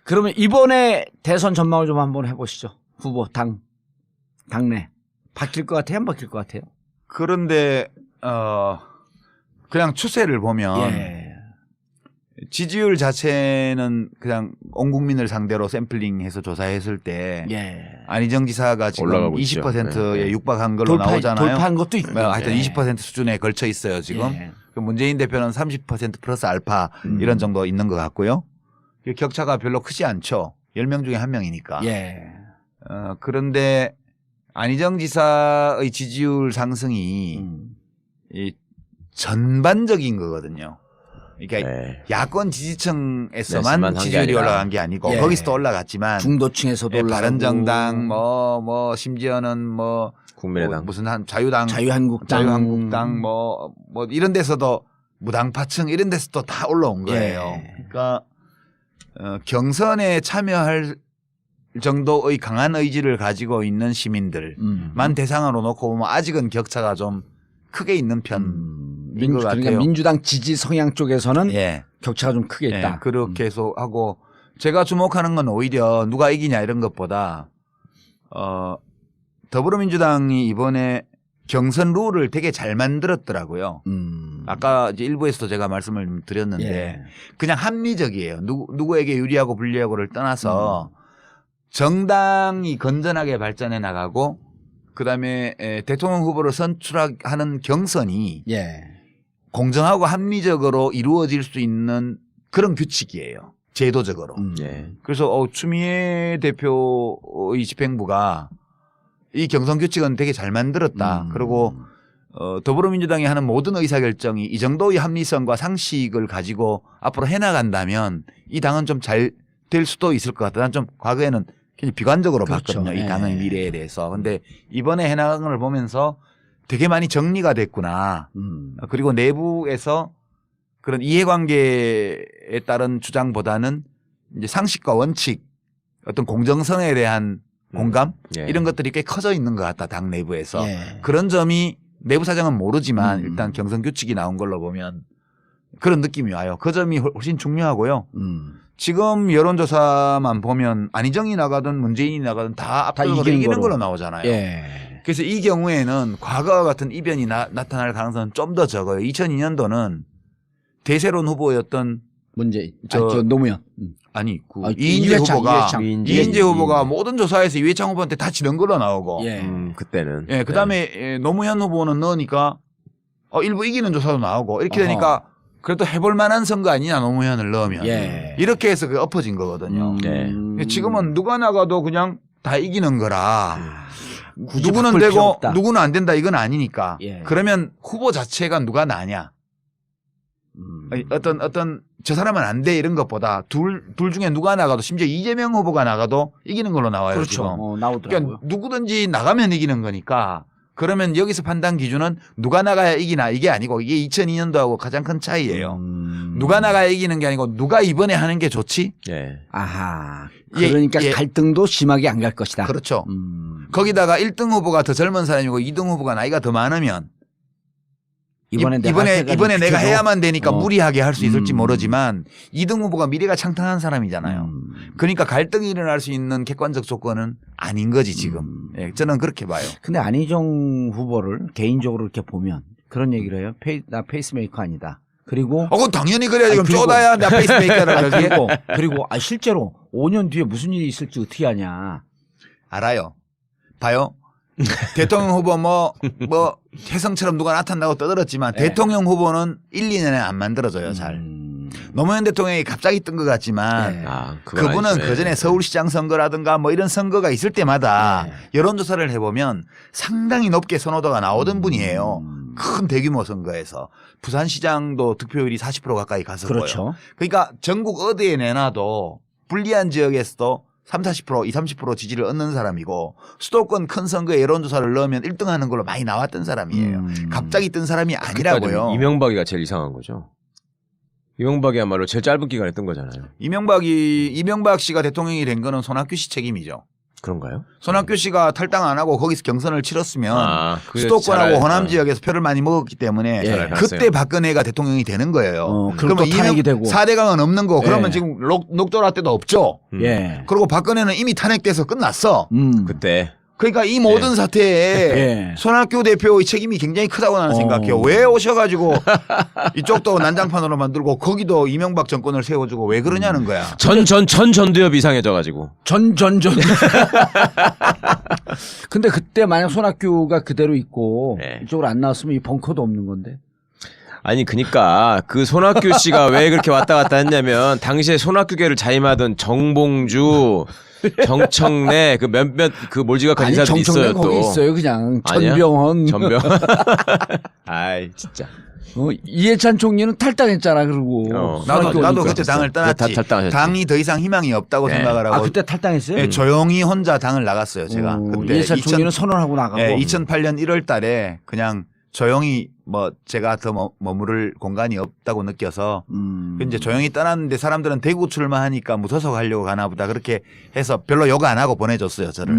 그러면 이번에 대선 전망을 좀 한번 해보시죠. 후보 당내 바뀔 것 같아요? 안 바뀔 것 같아요? 그런데 그냥 추세를 보면 예. 지지율 자체는 그냥 온 국민을 상대로 샘플링해서 조사했을 때 예. 안희정 지사가 지금 올라가고 있죠. 20%에 육박한 걸로 나오잖아요. 돌파한 것도 있고. 하여튼 20% 수준에 걸쳐 있어요 지금. 예. 그 문재인 대표는 30% 플러스 알파 이런 정도 있는 것 같고요. 격차가 별로 크지 않죠. 10명 중에 1명이니까. 예. 그런데 안희정 지사의 지지율 상승이 이 전반적인 거거든요. 그러니까 네. 야권 지지층에서만 네서만 한게 지지율이 아니라. 올라간 게 아니고 예. 거기서도 올라갔지만 중도층에서도 올라가고 바른정당 뭐 심지어는 뭐 국민의당 무슨 한 자유당 자유한국당 뭐 이런 데서도 무당파층 이런 데서도 다 올라온 거예요. 예. 그러니까 경선에 참여할 정도의 강한 의지를 가지고 있는 시민들만 대상으로 놓고 보면 아직은 격차가 좀 크게 있는 편인 것 같아요. 그러니까 민주당 지지 성향 쪽에서는 예. 격차가 좀 크게 있다. 예, 그렇게 해서 하고 제가 주목하는 건 오히려 누가 이기냐 이런 것보다 더불어민주당이 이번에 경선 룰을 되게 잘 만들었더라고요. 아까 이제 일부에서도 제가 말씀을 드렸는데 예. 그냥 합리적이에요. 누구에게 유리하고 불리하고를 떠나서 정당이 건전하게 발전해 나가고 그다음에 대통령 후보를 선출하는 경선이 예. 공정하고 합리적으로 이루어질 수 있는 그런 규칙이에요. 제도적으로. 예. 그래서 추미애 대표의 집행부가 이 경선 규칙은 되게 잘 만들었다. 그리고 더불어민주당이 하는 모든 의사결정이 이 정도의 합리성과 상식을 가지고 앞으로 해나간다면 이 당은 좀 잘 될 수도 있을 것 같다. 난 좀 과거에는 굉장히 비관적으로 그렇죠. 봤거든요. 이 당의 예. 미래에 대해서. 근데 이번에 해나간 걸 보면서 되게 많이 정리가 됐구나. 그리고 내부에서 그런 이해관계에 따른 주장보다는 이제 상식과 원칙, 어떤 공정성에 대한 공감 예. 이런 것들이 꽤 커져 있는 것 같다. 당 내부에서. 예. 그런 점이 내부 사정은 모르지만 일단 경선 규칙이 나온 걸로 보면 그런 느낌이 와요. 그 점이 훨씬 중요하고요. 지금 여론조사만 보면 안희정이 나가든 문재인이 나가든 다 압도적으로 이기는 걸로 나오잖아요. 예. 그래서 이 경우에는 과거와 같은 이변이 나타날 가능성은 좀 더 적어요. 2002년도는 대세론 후보였던 문제 저 노무현. 이인재 후보가 이인재 후보가 이인재. 모든 조사에서 이회창 후보한테 다 지는 걸로 나오고 예. 그때는. 예, 그다음에 노무현 후보는 넣으니까 일부 이기는 조사도 나오고 이렇게 되니까 그래도 해볼 만한 선거 아니냐 노무현을 넣으면 예. 이렇게 해서 그 엎어진 거거든요. 네. 지금은 누가 나가도 그냥 다 이기는 거라 굳이 누구는 바꿀 필요 되고 없다. 누구는 안 된다 이건 아니니까 예. 그러면 후보 자체가 누가 나냐 어떤 저 사람은 안 돼 이런 것보다 둘 중에 누가 나가도 심지어 이재명 후보가 나가도 이기는 걸로 나와요. 그렇죠. 지금. 나오더라고요. 그러니까 누구든지 나가면 이기는 거니까 그러면 여기서 판단 기준은 누가 나가야 이기나 이게 아니고 이게 2002년도하고 가장 큰 차이예요. 누가 나가야 이기는 게 아니고 누가 이번에 하는 게 좋지? 예. 아하. 예, 그러니까 예. 갈등도 심하게 안 갈 것이다. 그렇죠. 거기다가 1등 후보가 더 젊은 사람이고 2등 후보가 나이가 더 많으면 이번에 내가 해야만 되니까 무리하게 할 수 있을지 모르지만 2등 후보가 미래가 창탄한 사람이잖아요. 그러니까 갈등이 일어날 수 있는 객관적 조건은 아닌 거지 지금. 예, 저는 그렇게 봐요. 근데 안희정 후보를 개인적으로 이렇게 보면 그런 얘기를 해요. 나 페이스메이커 아니다. 그리고 그건 당연히 그래야지. 그럼 그리고- 쪼다야 나 페이스메이커를 하지. 그리고 실제로 5년 뒤에 무슨 일이 있을지 어떻게 아냐. 알아요. 봐요. 대통령 후보 뭐 혜성처럼 누가 나타난다고 떠들었지만 대통령 후보는 1, 2년에 안 만들어져요. 잘. 노무현 대통령이 갑자기 뜬 것 같지만 그건 그분은 아니죠. 그전에 예. 서울시장 선거라든가 뭐 이런 선거가 있을 때마다 여론조사를 해보면 상당히 높게 선호도가 나오던 분이에요. 큰 대규모 선거에서. 부산시장도 득표율이 40% 가까이 갔었고요. 그렇죠. 그러니까 전국 어디에 내놔도 불리한 지역에서도 30, 40% 30% 지지를 얻는 사람이고 수도권 큰 선거에 여론조사를 넣으면 1등 하는 걸로 많이 나왔던 사람이에요. 갑자기 뜬 사람이 아니라고요. 이명박이가 제일 이상한 거죠. 이명박이야말로 제일 짧은 기간에 뜬 거잖아요. 이명박 씨가 대통령이 된 거는 손학규 씨 책임이죠. 그런가요? 손학규 씨가 탈당 안 하고 거기서 경선을 치렀으면 그게 수도권하고 잘 호남 알- 지역에서 표를 많이 먹었기 때문에 예. 잘 그때 알았어요. 박근혜가 대통령이 되는 거예요. 그럼 또 탄핵이 되고. 4대강은 없는 거. 그러면 예. 지금 녹조라 때도 없죠. 예. 그리고 박근혜는 이미 탄핵돼서 끝났어. 그때 그러니까 이 모든 사태에 예. 손학규 대표의 책임이 굉장히 크다고 나는 생각해요. 왜 오셔가지고 이쪽도 난장판으로 만들고 거기도 이명박 정권을 세워주고 왜 그러냐는 거야. 전두엽 이상해져가지고. 전. 근데 그때 만약 손학규가 그대로 있고 네. 이쪽으로 안 나왔으면 이 벙커도 없는 건데. 아니 그니까 그 손학규 씨가 왜 그렇게 왔다 갔다 했냐면 당시에 손학규계를 자임하던 정봉주, 정청래 그 몇몇 그 몰지각한 아니 인사들이 정청래 있어요 또. 거기 있어요 그냥. 아니야? 전병헌. 전병. 아이 진짜. 이해찬 총리는 탈당했잖아 그러고. 나도 손학규 그때 오니까. 당을 떠났지. 탈당하셨지. 당이 더 이상 희망이 없다고 네. 생각을 하고 그때 탈당했어요? 예, 조용히 혼자 당을 나갔어요. 제가 그때 이해찬 총리는 선언하고 나가고. 2008년 1월 달에 그냥 조용히 뭐 제가 더 머무를 공간이 없다고 느껴서 이제 조용히 떠났는데 사람들은 대구 출마하니까 무소속 가려고 가나 보다 그렇게 해서 별로 욕 안 하고 보내줬어요. 저를.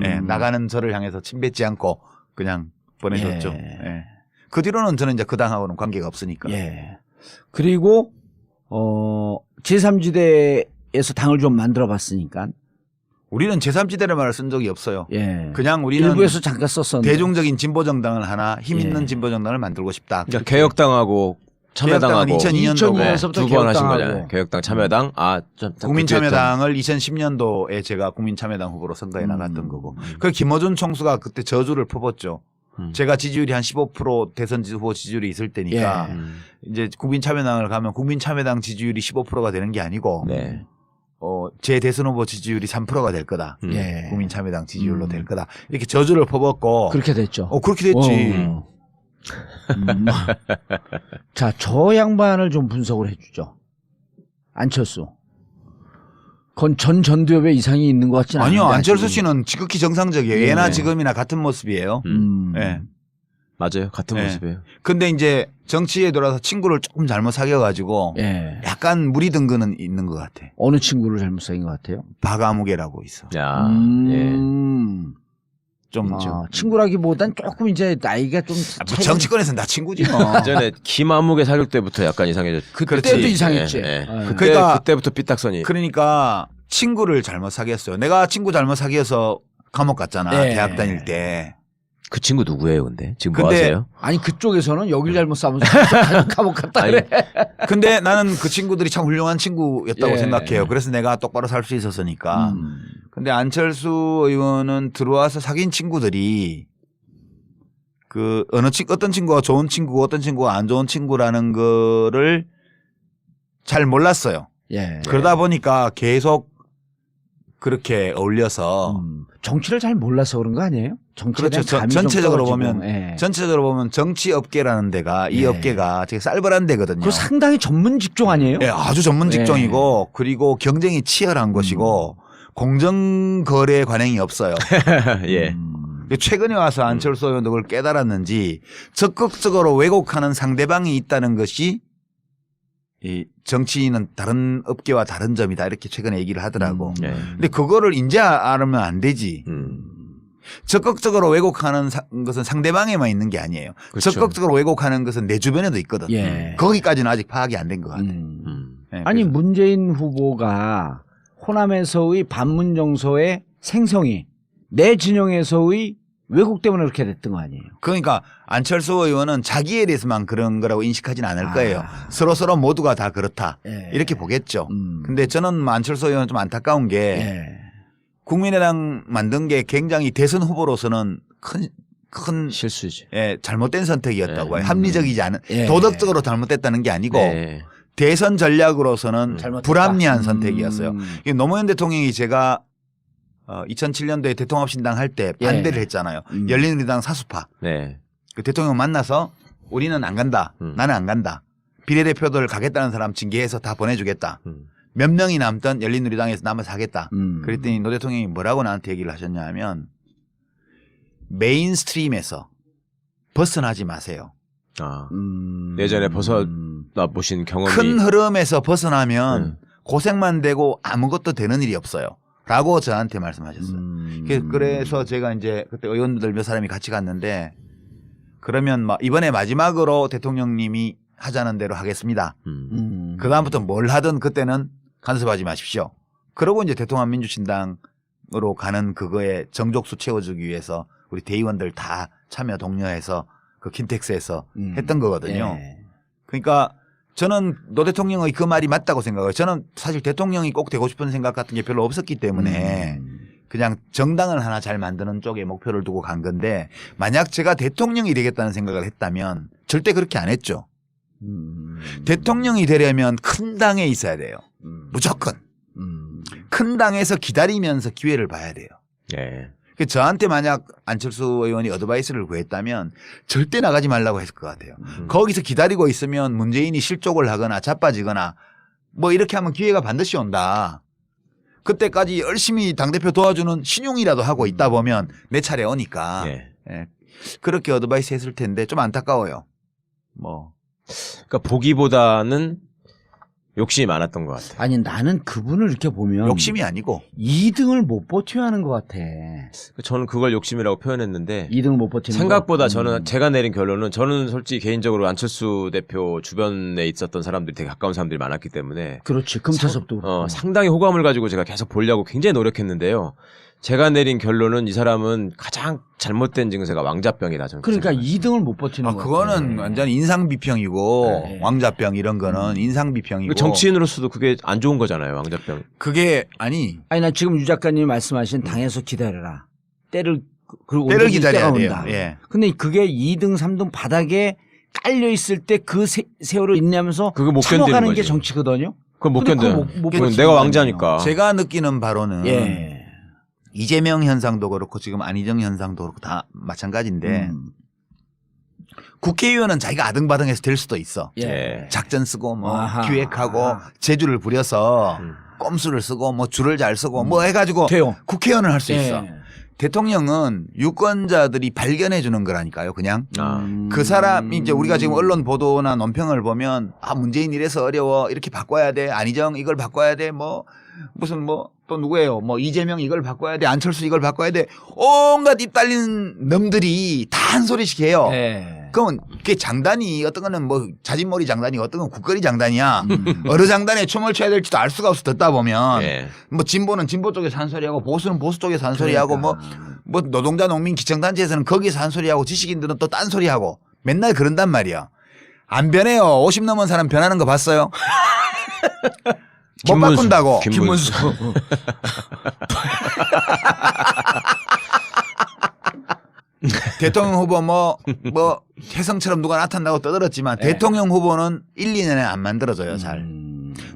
예, 나가는 저를 향해서 침뱉지 않고 그냥 보내줬죠. 예. 그 뒤로는 저는 이제 그 당하고는 관계가 없으니까. 예. 그리고 제3지대에서 당을 좀 만들어 봤으니까. 우리는 제3지대를 말을 쓴 적이 없어요. 예. 그냥 우리는 일부에서 잠깐 썼었는데. 대중적인 진보 정당을 하나 힘 있는 예. 진보 정당을 만들고 싶다. 그러니까 개혁당하고 참여당하고 2002년도 고 2002년서부터 두 번 하신 개혁당하고. 거잖아요. 개혁당 참여당 국민참여당을 2010년도에 제가 국민참여당 후보로 선거에 나갔던 거고. 그 김어준 총수가 그때 저주를 퍼붓죠. 제가 지지율이 한 15% 대선 후보 지지율이 있을 때니까 이제 국민참여당을 가면 국민참여당 지지율이 15%가 되는 게 아니고 네. 제 대선 후보 지지율이 3%가 될 거다. 예. 국민참여당 지지율로 될 거다. 이렇게 저주를 퍼붓고 그렇게 됐죠. 그렇게 됐지. 자, 저 양반을 좀 분석을 해주죠. 안철수. 그건 전두엽에 이상이 있는 것 같지는 않은데. 아니요. 안철수 아직은. 씨는 지극히 정상적이에요. 예나 지금이나 같은 모습이에요. 예. 맞아요. 같은 네. 모습이에요. 근데 이제 정치에 들어와서 친구를 조금 잘못 사귀어가지고 예. 약간 무리 든 거는 있는 것 같아. 어느 친구를 잘못 사귄 것 같아요? 박아무개라고 있어. 야, 예. 좀 친구라기보단 조금 이제 나이가 좀 뭐 정치권에서는 다 친구지 뭐. 예전에 김아무개 사귈 때부터 약간 이상해졌죠. 그때도 그렇지. 이상했지. 예, 예. 예. 그러니까 그때부터 삐딱선이. 그러니까 친구를 잘못 사귀었어요. 내가 친구 잘못 사귀어서 감옥 갔잖아. 네. 대학 다닐 때. 그 친구 누구예요, 근데? 지금 뭐 근데 하세요? 아니 그쪽에서는 여길 잘못 싸면서 감옥 갔다 아니, 그래. 근데 나는 그 친구들이 참 훌륭한 친구였다고 예. 생각해요. 그래서 내가 똑바로 살 수 있었으니까. 근데 안철수 의원은 들어와서 사귄 친구들이 그 어떤 친구가 좋은 친구고 어떤 친구가 안 좋은 친구라는 거를 잘 몰랐어요. 예. 그러다 보니까 계속 그렇게 어울려서 정치를 잘 몰라서 그런 거 아니에요? 정치에 그렇죠. 대한 감이 좀 전체적으로 떨어지고. 보면 예. 전체적으로 보면 정치 업계라는 데가 이 예. 업계가 되게 쌀벌한 데거든요. 그 상당히 전문 직종 아니에요? 예, 아주 전문 직종이고 그리고 경쟁이 치열한 것이고 공정 거래 관행이 없어요. 예. 최근에 와서 안철수 의원도 그걸 깨달았는지 적극적으로 왜곡하는 상대방이 있다는 것이 이 정치인은 다른 업계와 다른 점이다 이렇게 최근에 얘기를 하더라고. 예. 근데 그거를 이제 알면 안 되지. 적극적으로 왜곡하는 것은 상대방에만 있는 게 아니에요. 그렇죠. 적극적으로 왜곡하는 것은 내 주변에도 있거든. 예. 거기까지는 아직 파악이 안 된 것 같아. 예, 아니 그래서. 문재인 후보가 호남에서의 반문 정서의 생성이 내 진영에서의 왜곡 때문에 그렇게 됐던 거 아니에요? 그러니까 안철수 의원은 자기에 대해서만 그런 거라고 인식하진 않을 거예요. 서로 모두가 다 그렇다. 예. 이렇게 보겠죠. 근데 저는 안철수 의원은 좀 안타까운 게 예. 국민의당 만든 게 굉장히 대선 후보로서는 큰 실수지. 예, 잘못된 선택이었다고 예. 해요. 합리적이지 않은 예. 도덕적으로 잘못됐다는 게 아니고 네. 대선 전략으로서는 잘못됐다. 불합리한 선택이었어요. 이게 노무현 대통령이 제가 2007년도에 대통합신당 할 때 예. 반대를 했잖아요. 열린우리당 사수파. 네. 그 대통령 만나서 우리는 안 간다. 나는 안 간다. 비례대표들 가겠다는 사람 징계해서 다 보내주겠다. 몇 명이 남던 열린우리당에서 남아서 하겠다. 그랬더니 노 대통령이 뭐라고 나한테 얘기를 하셨냐 하면 메인스트림에서 벗어나지 마세요. 아. 예전에 벗어나 보신 경험이 큰 흐름에서 벗어나면 고생만 되고 아무것도 되는 일이 없어요. 라고 저한테 말씀하셨어요. 그래서 제가 이제 그때 의원들 몇 사람이 같이 갔는데 그러면 막 이번에 마지막으로 대통령님이 하자는 대로 하겠습니다. 그 다음부터 뭘 하든 그때는 간섭하지 마십시오. 그러고 이제 대통합 민주신당으로 가는 그거에 정족수 채워주기 위해서 우리 대의원들 다 참여 독려해서 그 킨텍스에서 했던 거거든요. 예. 그러니까 저는 노 대통령의 그 말이 맞다고 생각해요. 저는 사실 대통령이 꼭 되고 싶은 생각 같은 게 별로 없었기 때문에 그냥 정당을 하나 잘 만드는 쪽에 목표를 두고 간 건데 만약 제가 대통령이 되겠다는 생각을 했다면 절대 그렇게 안 했죠. 대통령이 되려면 큰 당에 있어야 돼요. 무조건. 큰 당에서 기다리면서 기회를 봐야 돼요. 예. 저한테 만약 안철수 의원이 어드바이스를 구했다면 절대 나가지 말라고 했을 것 같아요. 거기서 기다리고 있으면 문재인이 실족을 하거나 자빠지거나 뭐 이렇게 하면 기회가 반드시 온다. 그때까지 열심히 당대표 도와주는 신용이라도 하고 있다 보면 내 차례 오니까 예. 예. 그렇게 어드바이스 했을 텐데 좀 안타까워요. 뭐. 그러니까 보기보다는 욕심이 많았던 것 같아요. 아니 나는 그분을 이렇게 보면 욕심이 아니고 2등을 못 버텨야 하는 것 같아. 저는 그걸 욕심이라고 표현했는데 2등을 못 버티는 생각보다 거. 저는 제가 내린 결론은 저는 솔직히 개인적으로 안철수 대표 주변에 있었던 사람들이 되게 가까운 사람들이 많았기 때문에 그렇지. 금차섭도 그렇고. 상당히 호감을 가지고 제가 계속 보려고 굉장히 노력했는데요. 제가 내린 결론은 이 사람은 가장 잘못된 증세가 왕자병이다. 저는 그러니까 생각해요. 2등을 못 버티는 거. 그거는 완전 인상비평이고 네. 왕자병 이런 거는 인상비평이고 정치인으로서도 그게 안 좋은 거잖아요. 왕자병. 그게 아니 아니 나 지금 유 작가님이 말씀하신 당에서 기다려라. 때를 그리고 때를 언제든지 기다려야 때가 돼요. 온다. 예. 근데 그게 2등 3등 바닥에 깔려 있을 때 그 세월을 인내하면서 그거 못 참아가는 견디는 게 거지. 정치거든요. 그걸 못 근데 견뎌요. 그거 못 그건 버티는 내가 거 왕자니까. 제가 느끼는 바로는 예. 이재명 현상도 그렇고 지금 안희정 현상도 그렇고 다 마찬가지인데 국회의원은 자기가 아등바등해서 될 수도 있어. 예. 작전 쓰고 뭐 아하. 기획하고 재주를 부려서 꼼수를 쓰고 뭐 줄을 잘 쓰고 뭐 해가지고 돼요. 국회의원을 할 수 있어. 예. 대통령은 유권자들이 발견해 주는 거라니까요. 그냥 그 사람 이제 우리가 지금 언론 보도나 논평을 보면 아 문재인 이래서 어려워 이렇게 바꿔야 돼 안희정 이걸 바꿔야 돼 뭐 무슨 뭐 또 누구예요 뭐 이재명 이걸 바꿔야 돼 안철수 이걸 바꿔야 돼 온갖 입 달린 놈들이 다 한 소리씩 해요. 예. 그러면 그게 장단이 어떤 거는 뭐 자진몰이 장단이 어떤 건 국거리 장단이야. 어느 장단에 춤을 춰야 될지도 알 수가 없어 듣다 보면 예. 뭐 진보는 진보 쪽에서 한 소리하고 보수는 보수 쪽에서 한 소리하고 뭐 노동자 농민 기청단체에서는 거기서 한 소리하고 지식인들은 또 딴 소리하고 맨날 그런단 말이야. 안 변해요. 50 넘은 사람 변하는 거 봤어요? 못 김문수. 바꾼다고. 김문수. 대통령 후보 뭐 혜성처럼 누가 나타난다고 떠들었지만 대통령 후보는 1, 2년에 안 만들어져요. 잘.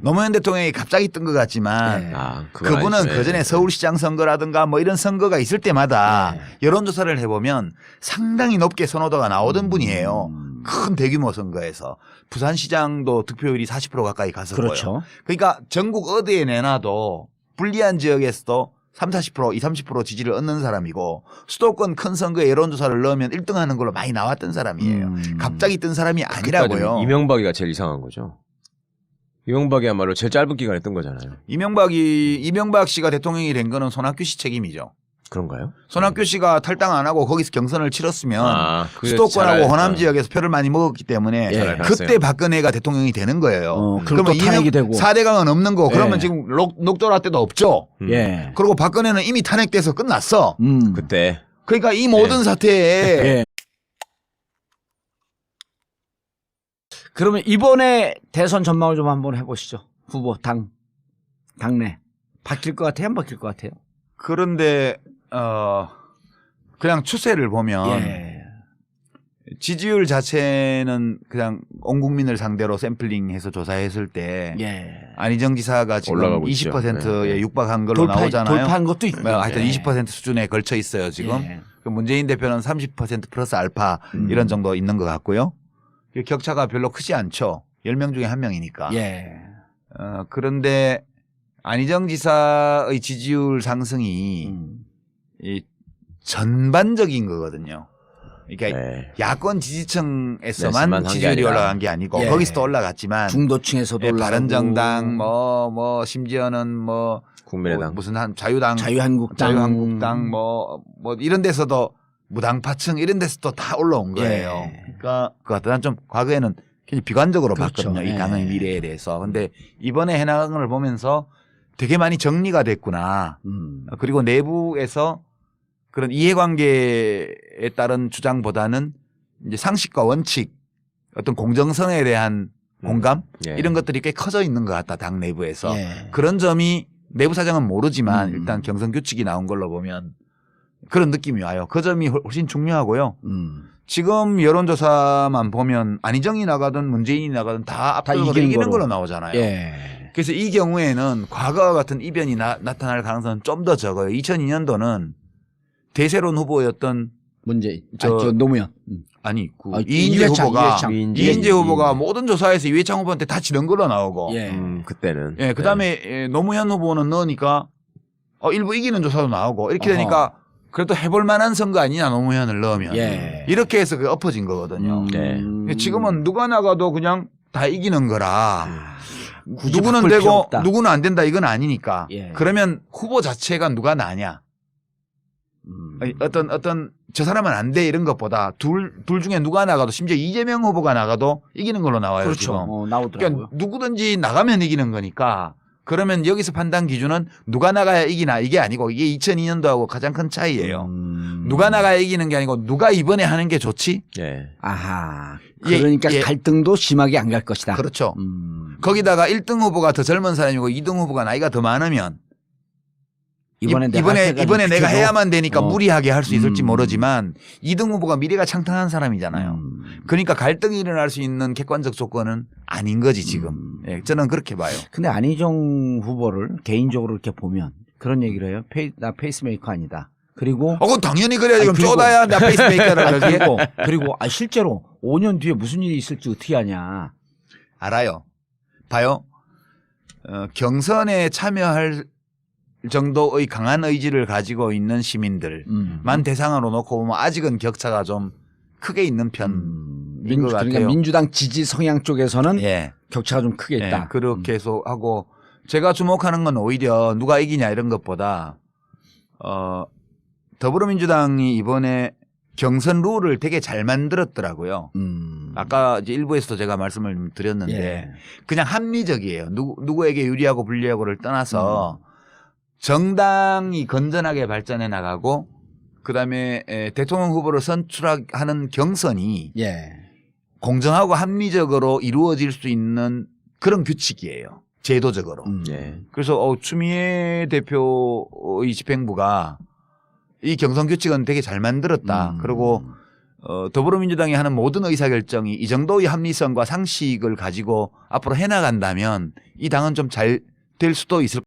노무현 대통령이 갑자기 뜬 것 같지만 그건 그분은 아니죠. 그전에 서울시장 선거라든가 뭐 이런 선거가 있을 때마다 여론조사를 해보면 상당히 높게 선호도가 나오던 분이에요. 큰 대규모 선거에서 부산시장도 득표율이 40% 가까이 갔었고요. 그렇죠. 그러니까 전국 어디에 내놔도 불리한 지역에서도 30, 40%, 20, 30% 지지를 얻는 사람이고 수도권 큰 선거에 여론조사를 넣으면 1등 하는 걸로 많이 나왔던 사람이에요. 갑자기 뜬 사람이 아니라고요. 이명박이가 제일 이상한 거죠. 이명박이야말로 제일 짧은 기간에 뜬 거잖아요. 이명박 씨가 대통령이 된 거는 손학규 씨 책임이죠. 그런가요? 손학규 씨가 탈당 안 하고 거기서 경선을 치렀으면 그게 수도권하고 잘 호남 알- 지역에서 표를 많이 먹었기 때문에 예. 그때 박근혜가 대통령이 되는 거예요. 그리고 또 탄핵이 되고. 4대강은 없는 거. 그러면 예. 지금 녹조라 때도 없죠. 예. 그리고 박근혜는 이미 탄핵돼서 끝났어. 그때 그러니까 이 모든 사태에 예. 그러면 이번에 대선 전망을 좀 한번 해보시죠. 후보 당내 바뀔 것 같아요? 안 바뀔 것 같아요? 그런데 그냥 추세를 보면 예. 지지율 자체는 그냥 온 국민을 상대로 샘플링해서 조사했을 때 예. 안희정 지사가 지금 올라가고 있죠. 20%에 육박한 걸로 나오잖아요. 돌파한 것도 있고. 하여튼 20% 수준에 걸쳐 있어요 지금. 예. 그 문재인 대표는 30% 플러스 알파 이런 정도 있는 것 같고요. 격차가 별로 크지 않죠. 10명 중에 1명이니까. 예. 그런데 안희정 지사의 지지율 상승이 이 전반적인 거거든요. 그러니까 네. 야권 지지층에서만 에서만 한게 지지율이 아니라. 올라간 게 아니고 예. 거기서도 올라갔지만 중도층에서도 예, 올라가고 바른정당 뭐 심지어는 뭐 국민의당. 무슨 한 자유당 자유한국당 뭐 이런 데서도 무당파층 이런 데서도 다 올라온 거예요. 예. 그러니까 난 좀 과거에는 굉장히 비관적으로 그렇죠. 봤거든요. 예. 이 당의 미래에 대해서. 근데 이번에 해나간 걸 보면서 되게 많이 정리가 됐구나. 그리고 내부에서 그런 이해관계에 따른 주장보다는 이제 상식과 원칙, 어떤 공정성에 대한 공감 예. 이런 것들이 꽤 커져 있는 것 같다. 당 내부에서. 예. 그런 점이 내부 사정은 모르지만 음. 일단 경선 규칙이 나온 걸로 보면 그런 느낌이 와요. 그 점이 훨씬 중요하고요. 지금 여론조사만 보면 안희정이 나가든 문재인이 나가든 다 압도적으로 이기는 이기는 거로. 걸로 나오잖아요. 예. 그래서 이 경우에는 과거와 같은 이변이 나타날 가능성은 좀 더 적어요. 2002년도는 대세론 후보였던 문재인, 저 노무현. 아니 그 아, 이인재 이회창, 후보가 이회창. 이인재 후보가 모든 조사에서 이회창 후보한테 다 지는 걸로 나오고 예. 그때는. 예, 그다음에 노무현 후보는 넣으니까 일부 이기는 조사도 나오고 이렇게 어허. 되니까 그래도 해볼 만한 선거 아니냐 노무현을 넣으면 예. 이렇게 해서 그 엎어진 거거든요. 네. 지금은 누가 나가도 그냥 다 이기는 거라 굳이 누구는 바꿀 필요 되고 없다. 누구는 안 된다 이건 아니니까 예. 그러면 후보 자체가 누가 나냐 아니, 어떤 저 사람은 안 돼 이런 것보다 둘 중에 누가 나가도 심지어 이재명 후보가 나가도 이기는 걸로 나와요. 그렇죠. 지금. 나오더라고요. 그러니까 누구든지 나가면 이기는 거니까 그러면 여기서 판단 기준은 누가 나가야 이기나 이게 아니고 이게 2002년도하고 가장 큰 차이예요. 누가 나가야 이기는 게 아니고 누가 이번에 하는 게 좋지? 예. 아하. 예, 그러니까 예. 갈등도 심하게 안 갈 것이다. 그렇죠. 거기다가 1등 후보가 더 젊은 사람이고 2등 후보가 나이가 더 많으면 이번에 이번에 내가 해야만 되니까 무리하게 할 수 있을지 음. 모르지만 2등 후보가 미래가 창탄한 사람이잖아요. 그러니까 갈등이 일어날 수 있는 객관적 조건은 아닌 거지 지금. 예, 저는 그렇게 봐요. 근데 안희정 후보를 개인적으로 이렇게 보면 그런 얘기를 해요. 나 페이스메이커 아니다. 그리고 그건 당연히 그래야 지금 그리고- 쪼다야 나 페이스메이커를 하지. 그리고 실제로 5년 뒤에 무슨 일이 있을지 어떻게 아냐. 알아요. 봐요. 경선에 참여할 정도의 강한 의지를 가지고 있는 시민들만 대상으로 놓고 보면 아직은 격차가 좀 크게 있는 편인 것 같아요. 그러니까 민주당 지지 성향 쪽에서는 예. 격차가 좀 크게 예, 있다. 그렇게 해서 하고 제가 주목하는 건 오히려 누가 이기냐 이런 것보다 더불어민주당이 이번에 경선 룰을 되게 잘 만들었더라고요. 아까 이제 일부에서도 제가 말씀을 드렸는데 예. 그냥 합리적이에요. 누구에게 유리하고 불리하고를 떠나서 정당이 건전하게 발전해 나가고 그다음에 대통령 후보를 선출하는 경선이 예. 공정하고 합리적으로 이루어질 수 있는 그런 규칙이에요. 제도적으로. 예. 그래서 추미애 대표의 집행부가 이 경선 규칙은 되게 잘 만들었다. 그리고 더불어민주당이 하는 모든 의사결정이 이 정도의 합리성과 상식을 가지고 앞으로 해나간다면 이 당은 좀 잘 될 수도 있을